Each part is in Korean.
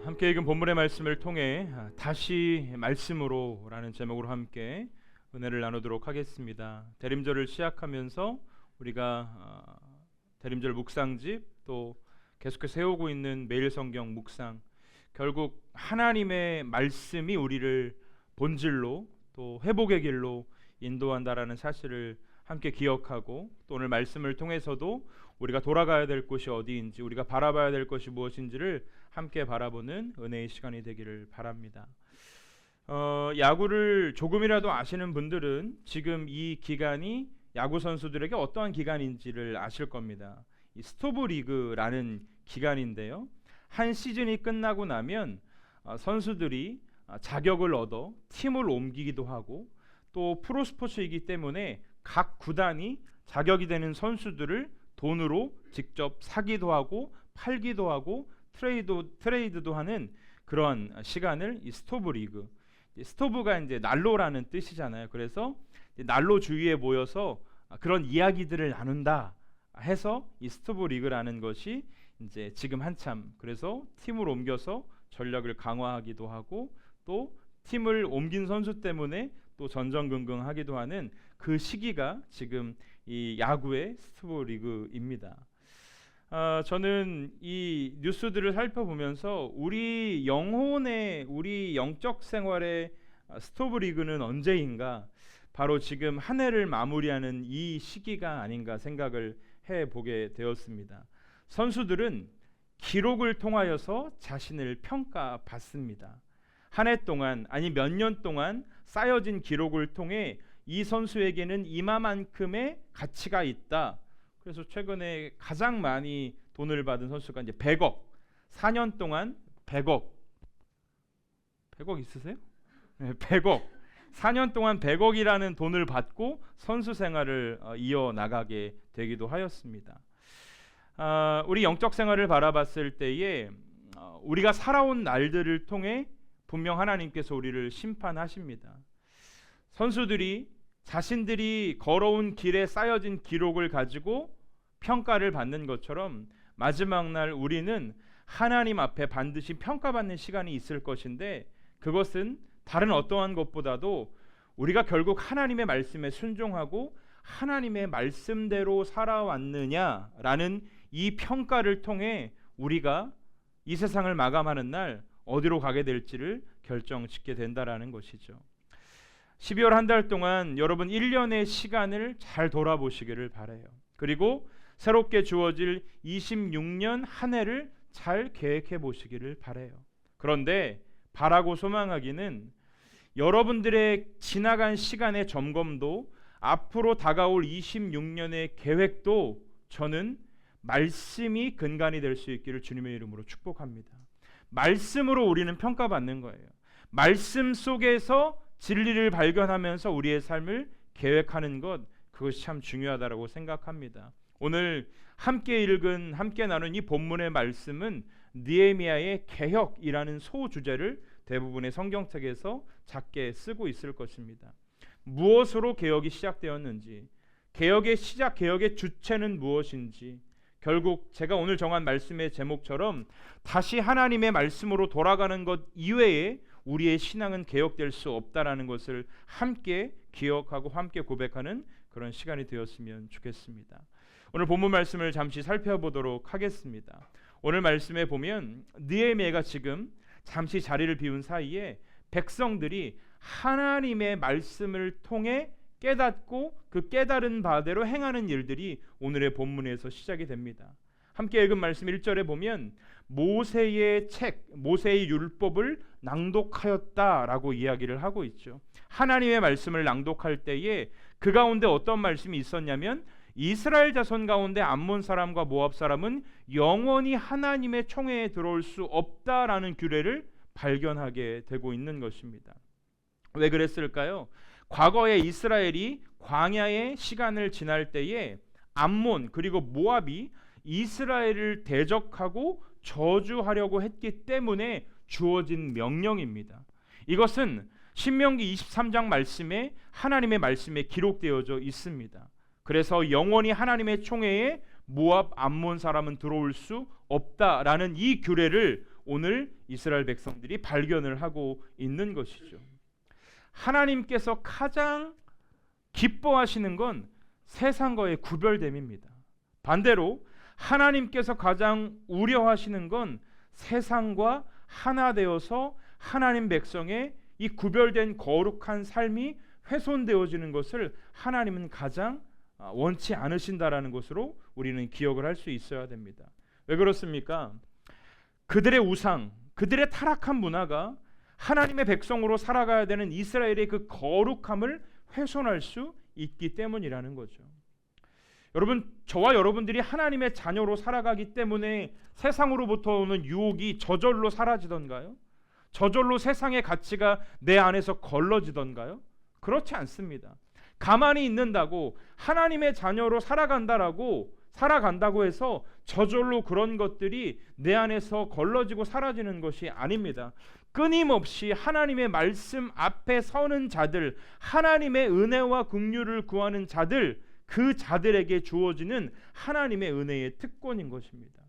함께 읽은 본문의 말씀을 통해 다시 말씀으로 라는 제목으로 함께 은혜를 나누도록 하겠습니다. 대림절을 시작하면서 우리가 대림절 묵상집 또 계속해서 해오고 있는 매일 성경 묵상, 결국 하나님의 말씀이 우리를 본질로 또 회복의 길로 인도한다라는 사실을 함께 기억하고, 또 오늘 말씀을 통해서도 우리가 돌아가야 될 곳이 어디인지, 우리가 바라봐야 될 것이 무엇인지를 함께 바라보는 은혜의 시간이 되기를 바랍니다. 야구를 조금이라도 아시는 분들은 지금 이 기간이 야구 선수들에게 어떠한 기간인지를 아실 겁니다. 이 스토브 리그라는 기간인데요, 한 시즌이 끝나고 나면 선수들이 자격을 얻어 팀을 옮기기도 하고, 또 프로스포츠이기 때문에 각 구단이 자격이 되는 선수들을 돈으로 직접 사기도 하고 팔기도 하고 트레이드도 하는 그런 시간을 이 스토브 리그, 스토브가 이제 난로라는 뜻이잖아요. 그래서 난로 주위에 모여서 그런 이야기들을 나눈다 해서 이 스토브 리그라는 것이 이제 지금 한참, 그래서 팀을 옮겨서 전력을 강화하기도 하고 또 팀을 옮긴 선수 때문에 또 전전긍긍하기도 하는 그 시기가 지금 이 야구의 스토브 리그입니다. 저는 이 뉴스들을 살펴보면서 우리 영혼의, 우리 영적 생활의 스토브 리그는 언제인가, 바로 지금 한 해를 마무리하는 이 시기가 아닌가 생각을 해보게 되었습니다. 선수들은 기록을 통하여서 자신을 평가받습니다. 한 해 동안, 아니 몇 년 동안 쌓여진 기록을 통해 이 선수에게는 이마만큼의 가치가 있다. 그래서 최근에 가장 많이 돈을 받은 선수가 이제 100억, 4년 동안 100억 있으세요? 네, 100억, 4년 동안 100억이라는 돈을 받고 선수 생활을 이어나가게 되기도 하였습니다. 우리 영적 생활을 바라봤을 때에 우리가 살아온 날들을 통해 분명 하나님께서 우리를 심판하십니다. 선수들이 자신들이 걸어온 길에 쌓여진 기록을 가지고 평가를 받는 것처럼 마지막 날 우리는 하나님 앞에 반드시 평가받는 시간이 있을 것인데, 그것은 다른 어떠한 것보다도 우리가 결국 하나님의 말씀에 순종하고 하나님의 말씀대로 살아왔느냐라는 이 평가를 통해 우리가 이 세상을 마감하는 날 어디로 가게 될지를 결정짓게 된다라는 것이죠. 12월 한 달 동안 여러분 1년의 시간을 잘 돌아보시기를 바라요. 그리고 새롭게 주어질 26년 한 해를 잘 계획해 보시기를 바라요. 그런데 바라고 소망하기는 여러분들의 지나간 시간의 점검도, 앞으로 다가올 26년의 계획도 저는 말씀이 근간이 될 수 있기를 주님의 이름으로 축복합니다. 말씀으로 우리는 평가받는 거예요. 말씀 속에서 진리를 발견하면서 우리의 삶을 계획하는 것, 그것이 참 중요하다고 생각합니다. 오늘 함께 읽은, 함께 나눈 이 본문의 말씀은 느헤미야의 개혁이라는 소주제를 대부분의 성경책에서 작게 쓰고 있을 것입니다. 무엇으로 개혁이 시작되었는지, 개혁의 시작, 개혁의 주체는 무엇인지, 결국 제가 오늘 정한 말씀의 제목처럼 다시 하나님의 말씀으로 돌아가는 것 이외에 우리의 신앙은 개혁될 수 없다라는 것을 함께 기억하고 함께 고백하는 그런 시간이 되었으면 좋겠습니다. 오늘 본문 말씀을 잠시 살펴보도록 하겠습니다. 오늘 말씀에 보면 느헤미야가 지금 잠시 자리를 비운 사이에 백성들이 하나님의 말씀을 통해 깨닫고 그 깨달은 바대로 행하는 일들이 오늘의 본문에서 시작이 됩니다. 함께 읽은 말씀 1절에 보면 모세의 책, 모세의 율법을 낭독하였다라고 이야기를 하고 있죠. 하나님의 말씀을 낭독할 때에 그 가운데 어떤 말씀이 있었냐면, 이스라엘 자손 가운데 암몬 사람과 모압 사람은 영원히 하나님의 총회에 들어올 수 없다라는 규례를 발견하게 되고 있는 것입니다. 왜 그랬을까요? 과거에 이스라엘이 광야의 시간을 지날 때에 암몬 그리고 모압이 이스라엘을 대적하고 저주하려고 했기 때문에 주어진 명령입니다. 이것은 신명기 23장 말씀에 하나님의 말씀에 기록되어져 있습니다. 그래서 영원히 하나님의 총회에 모압 암몬 사람은 들어올 수 없다라는 이 규례를 오늘 이스라엘 백성들이 발견을 하고 있는 것이죠. 하나님께서 가장 기뻐하시는 건 세상과의 구별됨입니다. 반대로 하나님께서 가장 우려하시는 건 세상과 하나 되어서 하나님 백성의 이 구별된 거룩한 삶이 훼손되어지는 것을 하나님은 가장 원치 않으신다라는 것으로 우리는 기억을 할 수 있어야 됩니다. 왜 그렇습니까? 그들의 우상, 그들의 타락한 문화가 하나님의 백성으로 살아가야 되는 이스라엘의 그 거룩함을 훼손할 수 있기 때문이라는 거죠. 여러분, 저와 여러분들이 하나님의 자녀로 살아가기 때문에 세상으로부터 오는 유혹이 저절로 사라지던가요? 저절로 세상의 가치가 내 안에서 걸러지던가요? 그렇지 않습니다. 가만히 있는다고 하나님의 자녀로 살아간다고 해서 저절로 그런 것들이 내 안에서 걸러지고 사라지는 것이 아닙니다. 끊임없이 하나님의 말씀 앞에 서는 자들, 하나님의 은혜와 긍휼을 구하는 자들, 그 자들에게 주어지는 하나님의 은혜의 특권인 것입니다.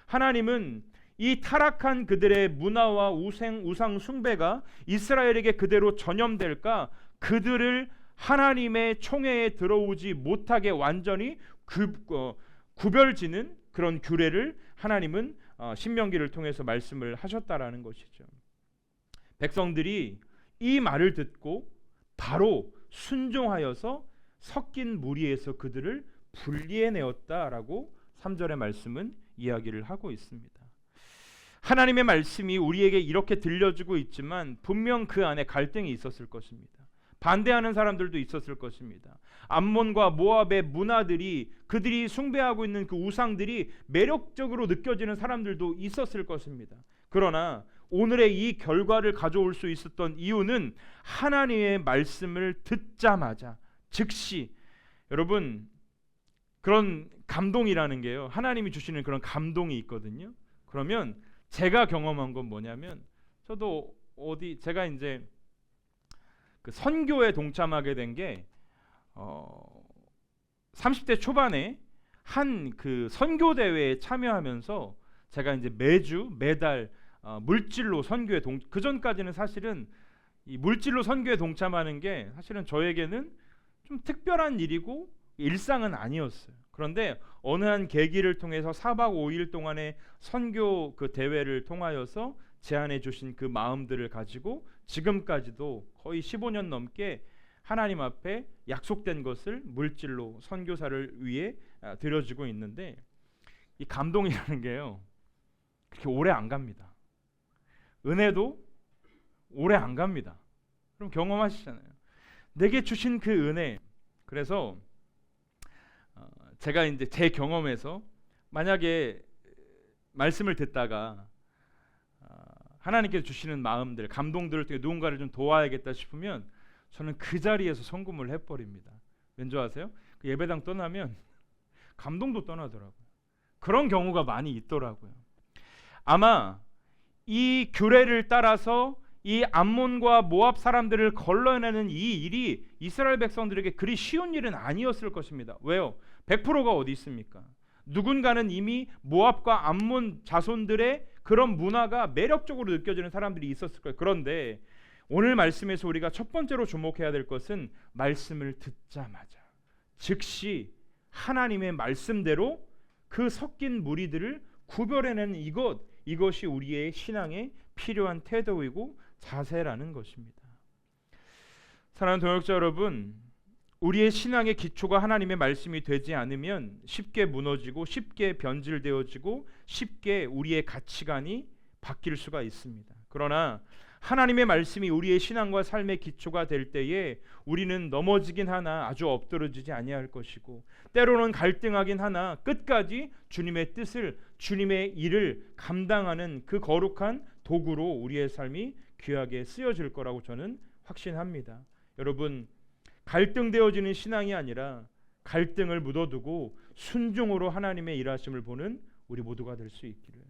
하나님은 이 타락한 그들의 문화와 우상 숭배가 이스라엘에게 그대로 전염될까, 그들을 하나님의 총회에 들어오지 못하게 완전히 구별지는 그런 규례를 하나님은 신명기를 통해서 말씀을 하셨다라는 것이죠. 백성들이 이 말을 듣고 바로 순종하여서 섞인 무리에서 그들을 분리해내었다라고 3절의 말씀은 이야기를 하고 있습니다. 하나님의 말씀이 우리에게 이렇게 들려주고 있지만 분명 그 안에 갈등이 있었을 것입니다. 반대하는 사람들도 있었을 것입니다. 암몬과 모압의 문화들이, 그들이 숭배하고 있는 그 우상들이 매력적으로 느껴지는 사람들도 있었을 것입니다. 그러나 오늘의 이 결과를 가져올 수 있었던 이유는 하나님의 말씀을 듣자마자 즉시, 여러분, 그런 감동이라는 게요, 하나님이 주시는 그런 감동이 있거든요. 그러면 제가 경험한 건 뭐냐면, 저도 제가 이제 그 선교에 동참하게 된 게 30대 초반에 한 그 선교 대회에 참여하면서 제가 이제 매달 물질로 선교에 그 전까지는 사실은 이 물질로 선교에 동참하는 게 사실은 저에게는 좀 특별한 일이고 일상은 아니었어요. 그런데 어느 한 계기를 통해서 4박 5일 동안의 선교 그 대회를 통하여서 제안해 주신 그 마음들을 가지고 지금까지도 거의 15년 넘게 하나님 앞에 약속된 것을 물질로 선교사를 위해 드려지고 있는데, 이 감동이라는 게요, 그렇게 오래 안 갑니다. 은혜도 오래 안 갑니다. 그럼 경험하시잖아요. 내게 주신 그 은혜. 그래서 제가 이제 제 경험에서 만약에 말씀을 듣다가 하나님께서 주시는 마음들, 감동들을 통해 누군가를 좀 도와야겠다 싶으면 저는 그 자리에서 헌금을 해버립니다. 왠지 아세요? 그 예배당 떠나면 감동도 떠나더라고요. 그런 경우가 많이 있더라고요. 아마 이 규례를 따라서 이 암몬과 모압 사람들을 걸러내는 이 일이 이스라엘 백성들에게 그리 쉬운 일은 아니었을 것입니다. 왜요? 100%가 어디 있습니까? 누군가는 이미 모압과 암몬 자손들의 그런 문화가 매력적으로 느껴지는 사람들이 있었을 거예요. 그런데 오늘 말씀에서 우리가 첫 번째로 주목해야 될 것은 말씀을 듣자마자 즉시 하나님의 말씀대로 그 섞인 무리들을 구별해내는 이것이 우리의 신앙에 필요한 태도이고 자세라는 것입니다. 사랑하는 동역자 여러분, 우리의 신앙의 기초가 하나님의 말씀이 되지 않으면 쉽게 무너지고 쉽게 변질되어지고 쉽게 우리의 가치관이 바뀔 수가 있습니다. 그러나 하나님의 말씀이 우리의 신앙과 삶의 기초가 될 때에 우리는 넘어지긴 하나 아주 엎드러지지 아니할 것이고, 때로는 갈등하긴 하나 끝까지 주님의 뜻을, 주님의 일을 감당하는 그 거룩한 도구로 우리의 삶이 귀하게 쓰여질 거라고 저는 확신합니다. 여러분, 갈등되어지는 신앙이 아니라 갈등을 묻어두고 순종으로 하나님의 일하심을 보는 우리 모두가 될 수 있기를.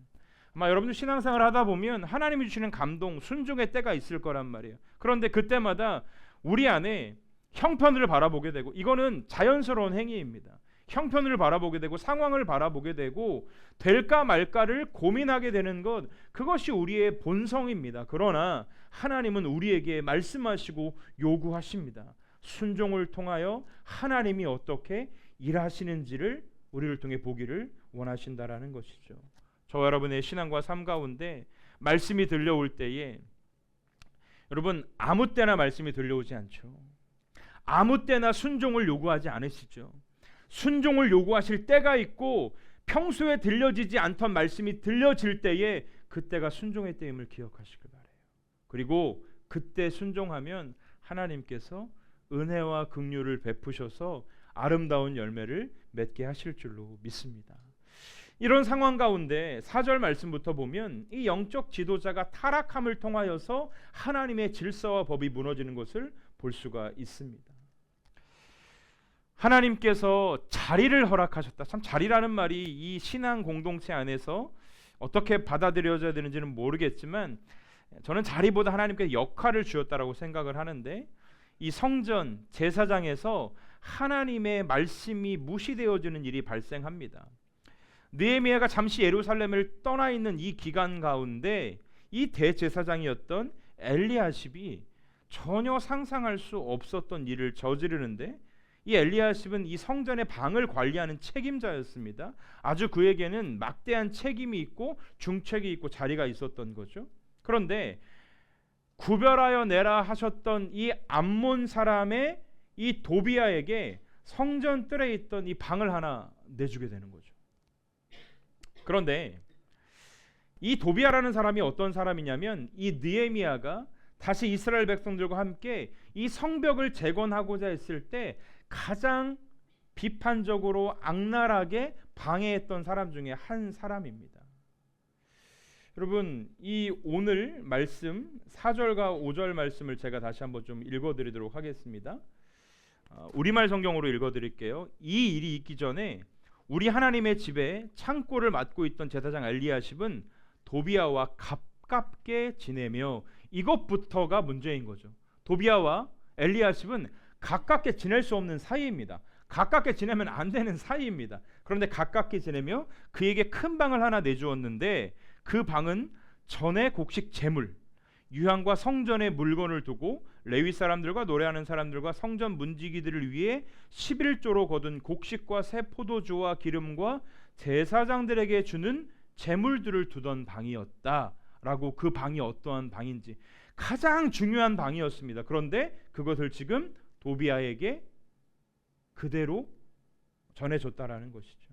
아마 여러분들 신앙생활 하다 보면 하나님이 주시는 감동, 순종의 때가 있을 거란 말이에요. 그런데 그때마다 우리 안에 형편을 바라보게 되고, 이거는 자연스러운 행위입니다. 형편을 바라보게 되고 상황을 바라보게 되고 될까 말까를 고민하게 되는 것, 그것이 우리의 본성입니다. 그러나 하나님은 우리에게 말씀하시고 요구하십니다. 순종을 통하여 하나님이 어떻게 일하시는지를 우리를 통해 보기를 원하신다라는 것이죠. 저와 여러분의 신앙과 삶 가운데 말씀이 들려올 때에 여러분 아무 때나 말씀이 들려오지 않죠. 아무 때나 순종을 요구하지 않으시죠. 순종을 요구하실 때가 있고 평소에 들려지지 않던 말씀이 들려질 때에 그때가 순종의 때임을 기억하시길 바라요. 그리고 그때 순종하면 하나님께서 은혜와 긍휼을 베푸셔서 아름다운 열매를 맺게 하실 줄로 믿습니다. 이런 상황 가운데 4절 말씀부터 보면 이 영적 지도자가 타락함을 통하여서 하나님의 질서와 법이 무너지는 것을 볼 수가 있습니다. 하나님께서 자리를 허락하셨다. 참 자리라는 말이 이 신앙 공동체 안에서 어떻게 받아들여져야 되는지는 모르겠지만 저는 자리보다 하나님께서 역할을 주었다라고 생각을 하는데, 이 성전 제사장에서 하나님의 말씀이 무시되어지는 일이 발생합니다. 느헤미야가 잠시 예루살렘을 떠나 있는 이 기간 가운데 이 대제사장이었던 엘리야십이 전혀 상상할 수 없었던 일을 저지르는데, 이 엘리야십은 이 성전의 방을 관리하는 책임자였습니다. 아주 그에게는 막대한 책임이 있고 중책이 있고 자리가 있었던 거죠. 그런데 구별하여 내라 하셨던 이 암몬 사람의 이 도비야에게 성전 뜰에 있던 이 방을 하나 내주게 되는 거죠. 그런데 이 도비야라는 사람이 어떤 사람이냐면, 이 느헤미야가 다시 이스라엘 백성들과 함께 이 성벽을 재건하고자 했을 때 가장 비판적으로 악랄하게 방해했던 사람 중에 한 사람입니다. 여러분, 이 오늘 말씀 4절과 5절 말씀을 제가 다시 한번 좀 읽어드리도록 하겠습니다. 우리말 성경으로 읽어드릴게요. 이 일이 있기 전에 우리 하나님의 집에 창고를 맡고 있던 제사장 엘리야십은 도비야와 가깝게 지내며, 이것부터가 문제인 거죠. 도비야와 엘리야십은 가깝게 지낼 수 없는 사이입니다. 가깝게 지내면 안 되는 사이입니다. 그런데 가깝게 지내며 그에게 큰 방을 하나 내주었는데, 그 방은 전에 곡식 제물, 유향과 성전의 물건을 두고 레위 사람들과 노래하는 사람들과 성전 문지기들을 위해 11조로 거둔 곡식과 새 포도주와 기름과 제사장들에게 주는 제물들을 두던 방이었다라고, 그 방이 어떠한 방인지 가장 중요한 방이었습니다. 그런데 그것을 지금 도비야에게 그대로 전해줬다라는 것이죠.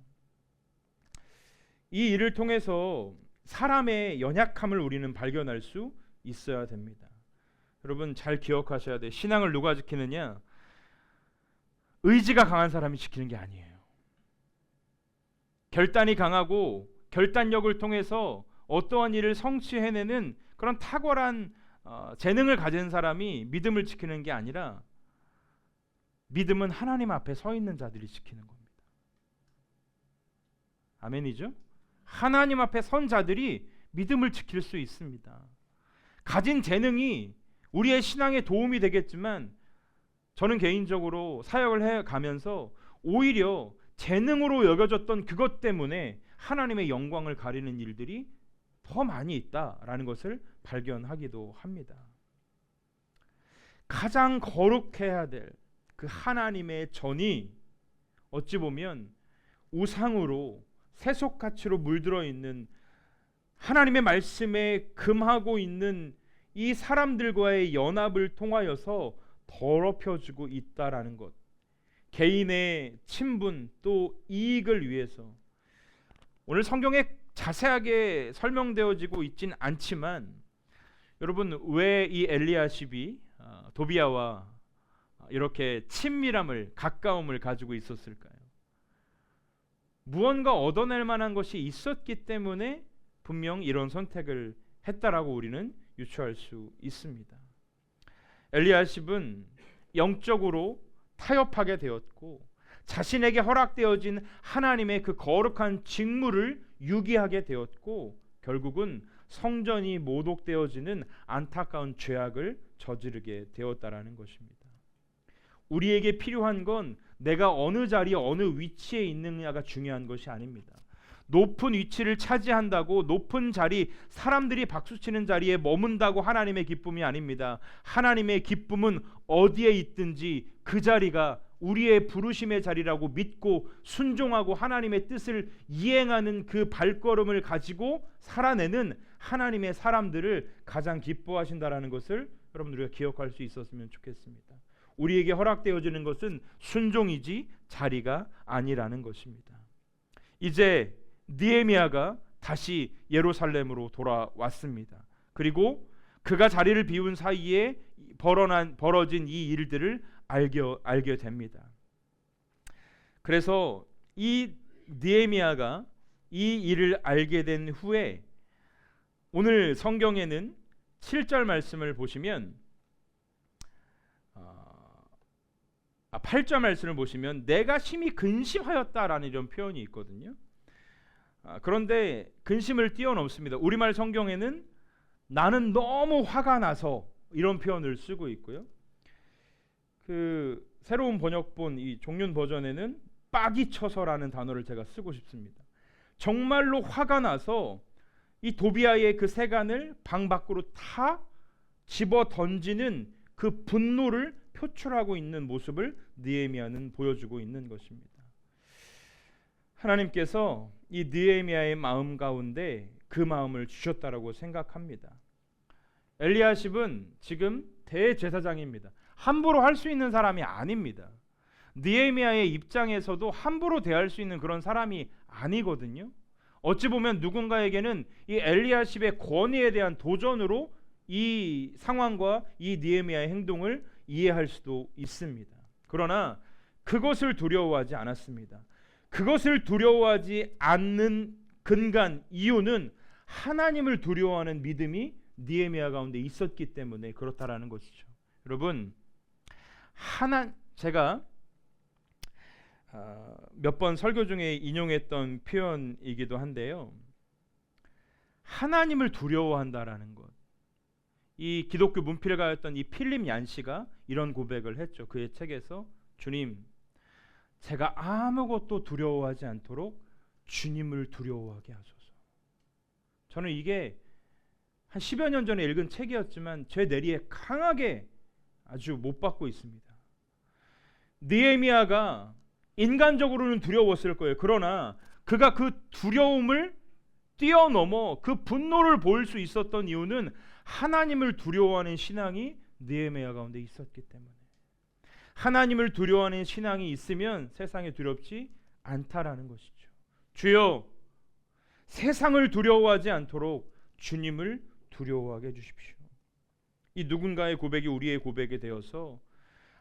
이 일을 통해서 사람의 연약함을 우리는 발견할 수 있어야 됩니다. 여러분 잘 기억하셔야 돼요. 신앙을 누가 지키느냐? 의지가 강한 사람이 지키는 게 아니에요. 결단이 강하고 결단력을 통해서 어떠한 일을 성취해내는 그런 탁월한 재능을 가진 사람이 믿음을 지키는 게 아니라, 믿음은 하나님 앞에 서 있는 자들이 지키는 겁니다. 아멘이죠? 하나님 앞에 선 자들이 믿음을 지킬 수 있습니다. 가진 재능이 우리의 신앙에 도움이 되겠지만, 저는 개인적으로 사역을 해가면서 오히려 재능으로 여겨졌던 그것 때문에 하나님의 영광을 가리는 일들이 더 많이 있다라는 것을 발견하기도 합니다. 가장 거룩해야 될 그 하나님의 전이 어찌 보면 우상으로 세속가치로 물들어 있는, 하나님의 말씀에 금하고 있는 이 사람들과의 연합을 통하여서 더럽혀지고 있다라는 것, 개인의 친분 또 이익을 위해서. 오늘 성경에 자세하게 설명되어지고 있진 않지만, 여러분 왜 이 엘리야십이 도비야와 이렇게 친밀함을, 가까움을 가지고 있었을까요? 무언가 얻어낼 만한 것이 있었기 때문에 분명 이런 선택을 했다라고 우리는 유추할 수 있습니다. 엘리야십은 영적으로 타협하게 되었고, 자신에게 허락되어진 하나님의 그 거룩한 직무를 유기하게 되었고, 결국은 성전이 모독되어지는 안타까운 죄악을 저지르게 되었다라는 것입니다. 우리에게 필요한 건 내가 어느 자리에 어느 위치에 있느냐가 중요한 것이 아닙니다. 높은 위치를 차지한다고 높은 자리, 사람들이 박수치는 자리에 머문다고 하나님의 기쁨이 아닙니다. 하나님의 기쁨은 어디에 있든지 그 자리가 우리의 부르심의 자리라고 믿고 순종하고 하나님의 뜻을 이행하는 그 발걸음을 가지고 살아내는 하나님의 사람들을 가장 기뻐하신다라는 것을 여러분들 우리가 기억할 수 있었으면 좋겠습니다. 우리에게 허락되어지는 것은 순종이지 자리가 아니라는 것입니다. 이제 느헤미야가 다시 예루살렘으로 돌아왔습니다. 그리고 그가 자리를 비운 사이에 벌어진 이 일들을 알게 됩니다. 그래서 이 느헤미야가 이 일을 알게 된 후에 오늘 성경에는 7절 말씀을 보시면 8절 말씀을 보시면 내가 심히 근심하였다라는 이런 표현이 있거든요. 그런데 근심을 뛰어넘습니다. 우리말 성경에는 나는 너무 화가 나서 이런 표현을 쓰고 있고요. 그 새로운 번역본 이 종륜 버전에는 빡이 쳐서라는 단어를 제가 쓰고 싶습니다. 정말로 화가 나서 이 도비아의 그 세간을 방 밖으로 다 집어 던지는 그 분노를 표출하고 있는 모습을 느헤미야는 보여주고 있는 것입니다. 하나님께서 이 느헤미야의 마음 가운데 그 마음을 주셨다라고 생각합니다. 엘리야십은 지금 대제사장입니다. 함부로 할 수 있는 사람이 아닙니다. 느헤미야의 입장에서도 함부로 대할 수 있는 그런 사람이 아니거든요. 어찌 보면 누군가에게는 이 엘리야십의 권위에 대한 도전으로 이 상황과 이 느헤미야의 행동을 이해할 수도 있습니다. 그러나 그것을 두려워하지 않았습니다. 그것을 두려워하지 않는 근간 이유는 하나님을 두려워하는 믿음이 느헤미야 가운데 있었기 때문에 그렇다라는 것이죠. 여러분, 제가 몇 번 설교 중에 인용했던 표현이기도 한데요. 하나님을 두려워한다라는 것. 이 기독교 문필가였던 이 필립 얀시가 이런 고백을 했죠. 그의 책에서 주님, 제가 아무것도 두려워하지 않도록 주님을 두려워하게 하소서. 저는 이게 한 10여 년 전에 읽은 책이었지만 제 뇌리에 강하게 아주 못 박고 있습니다. 느헤미야가 인간적으로는 두려웠을 거예요. 그러나 그가 그 두려움을 뛰어넘어 그 분노를 보일 수 있었던 이유는 하나님을 두려워하는 신앙이 느헤미야 가운데 있었기 때문에. 하나님을 두려워하는 신앙이 있으면 세상에 두렵지 않다라는 것이죠. 주여, 세상을 두려워하지 않도록 주님을 두려워하게 해주십시오. 이 누군가의 고백이 우리의 고백이 되어서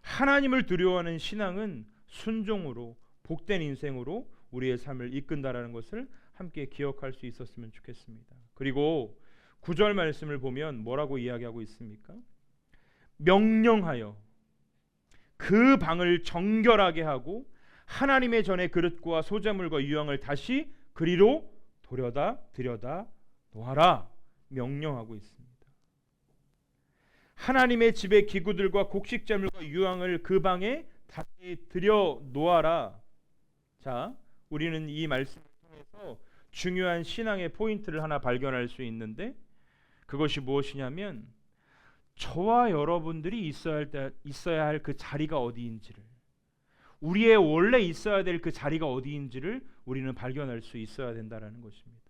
하나님을 두려워하는 신앙은 순종으로 복된 인생으로 우리의 삶을 이끈다라는 것을 함께 기억할 수 있었으면 좋겠습니다. 그리고 9절 말씀을 보면 뭐라고 이야기하고 있습니까? 명령하여 그 방을 정결하게 하고 하나님의 전에 그릇과 소재물과 유향을 다시 그리로 들여다 놓아라 명령하고 있습니다. 하나님의 집의 기구들과 곡식재물과 유향을 그 방에 다시 들여 놓아라. 자, 우리는 이 말씀을 통해서 중요한 신앙의 포인트를 하나 발견할 수 있는데 그것이 무엇이냐면 저와 여러분들이 있어야 할 그 자리가 어디인지를, 우리의 원래 있어야 될 그 자리가 어디인지를 우리는 발견할 수 있어야 된다라는 것입니다.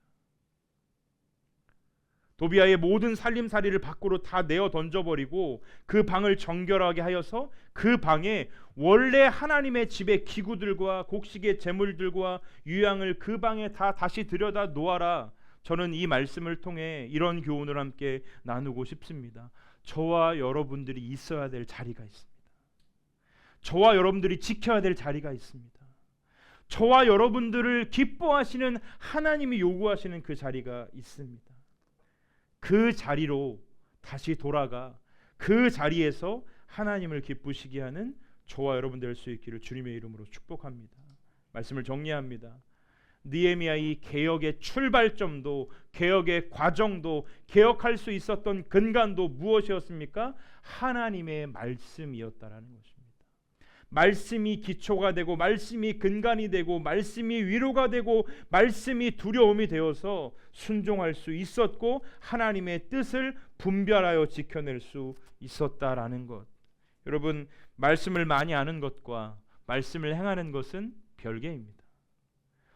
도비아의 모든 살림살이를 밖으로 다 내어 던져버리고 그 방을 정결하게 하여서 그 방에 원래 하나님의 집의 기구들과 곡식의 재물들과 유향을 그 방에 다 다시 들여다 놓아라. 저는 이 말씀을 통해 이런 교훈을 함께 나누고 싶습니다. 저와 여러분들이 있어야 될 자리가 있습니다. 저와 여러분들이 지켜야 될 자리가 있습니다. 저와 여러분들을 기뻐하시는 하나님이 요구하시는 그 자리가 있습니다. 그 자리로 다시 돌아가 그 자리에서 하나님을 기쁘시게 하는 저와 여러분 될 수 있기를 주님의 이름으로 축복합니다. 말씀을 정리합니다. 느헤미야의 개혁의 출발점도, 개혁의 과정도, 개혁할 수 있었던 근간도 무엇이었습니까? 하나님의 말씀이었다라는 것입니다. 말씀이 기초가 되고 말씀이 근간이 되고 말씀이 위로가 되고 말씀이 두려움이 되어서 순종할 수 있었고 하나님의 뜻을 분별하여 지켜낼 수 있었다라는 것. 여러분, 말씀을 많이 아는 것과 말씀을 행하는 것은 별개입니다.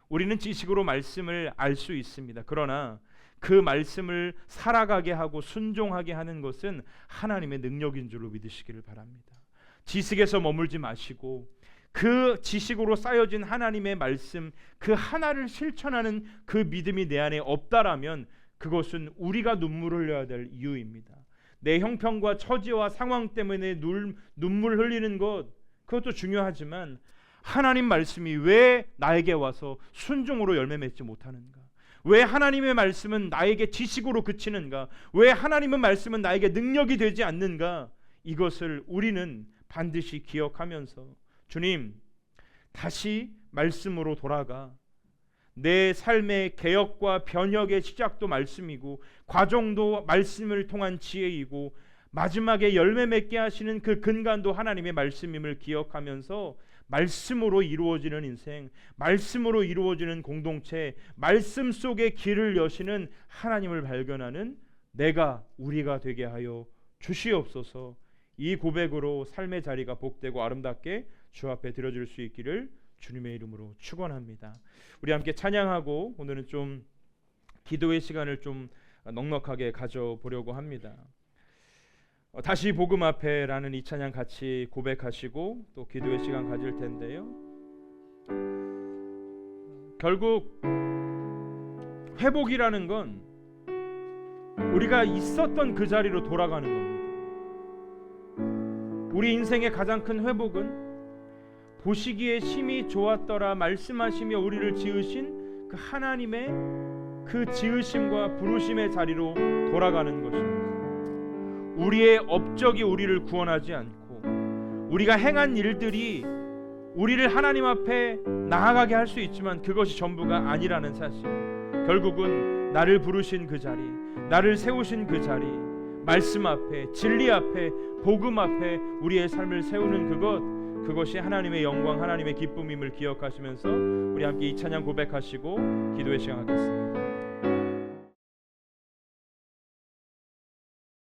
우리는 지식으로 말씀을 알 수 있습니다. 그러나 그 말씀을 살아가게 하고 순종하게 하는 것은 하나님의 능력인 줄로 믿으시기를 바랍니다. 지식에서 머물지 마시고 그 지식으로 쌓여진 하나님의 말씀 그 하나를 실천하는 그 믿음이 내 안에 없다라면 그것은 우리가 눈물을 흘려야 될 이유입니다. 내 형편과 처지와 상황 때문에 눈물 흘리는 것, 그것도 중요하지만 하나님 말씀이 왜 나에게 와서 순종으로 열매 맺지 못하는가? 왜 하나님의 말씀은 나에게 지식으로 그치는가? 왜 하나님의 말씀은 나에게 능력이 되지 않는가? 이것을 우리는 반드시 기억하면서 주님, 다시 말씀으로 돌아가 내 삶의 개혁과 변혁의 시작도 말씀이고 과정도 말씀을 통한 지혜이고 마지막에 열매 맺게 하시는 그 근간도 하나님의 말씀임을 기억하면서 말씀으로 이루어지는 인생, 말씀으로 이루어지는 공동체, 말씀 속에 길을 여시는 하나님을 발견하는 내가 우리가 되게 하여 주시옵소서. 이 고백으로 삶의 자리가 복되고 아름답게 주 앞에 드려질 수 있기를 주님의 이름으로 축원합니다. 우리 함께 찬양하고 오늘은 좀 기도의 시간을 좀 넉넉하게 가져보려고 합니다. 다시 복음 앞에라는 이 찬양 같이 고백하시고 또 기도의 시간 가질 텐데요. 결국 회복이라는 건 우리가 있었던 그 자리로 돌아가는 겁니다. 우리 인생의 가장 큰 회복은 보시기에 심히 좋았더라 말씀하시며 우리를 지으신 그 하나님의 그 지으심과 부르심의 자리로 돌아가는 것입니다. 우리의 업적이 우리를 구원하지 않고 우리가 행한 일들이 우리를 하나님 앞에 나아가게 할 수 있지만 그것이 전부가 아니라는 사실. 결국은 나를 부르신 그 자리, 나를 세우신 그 자리, 말씀 앞에, 진리 앞에, 복음 앞에 우리의 삶을 세우는 그것이 하나님의 영광, 하나님의 기쁨임을 기억하시면서 우리 함께 이 찬양 고백하시고 기도의 시간 갖겠습니다.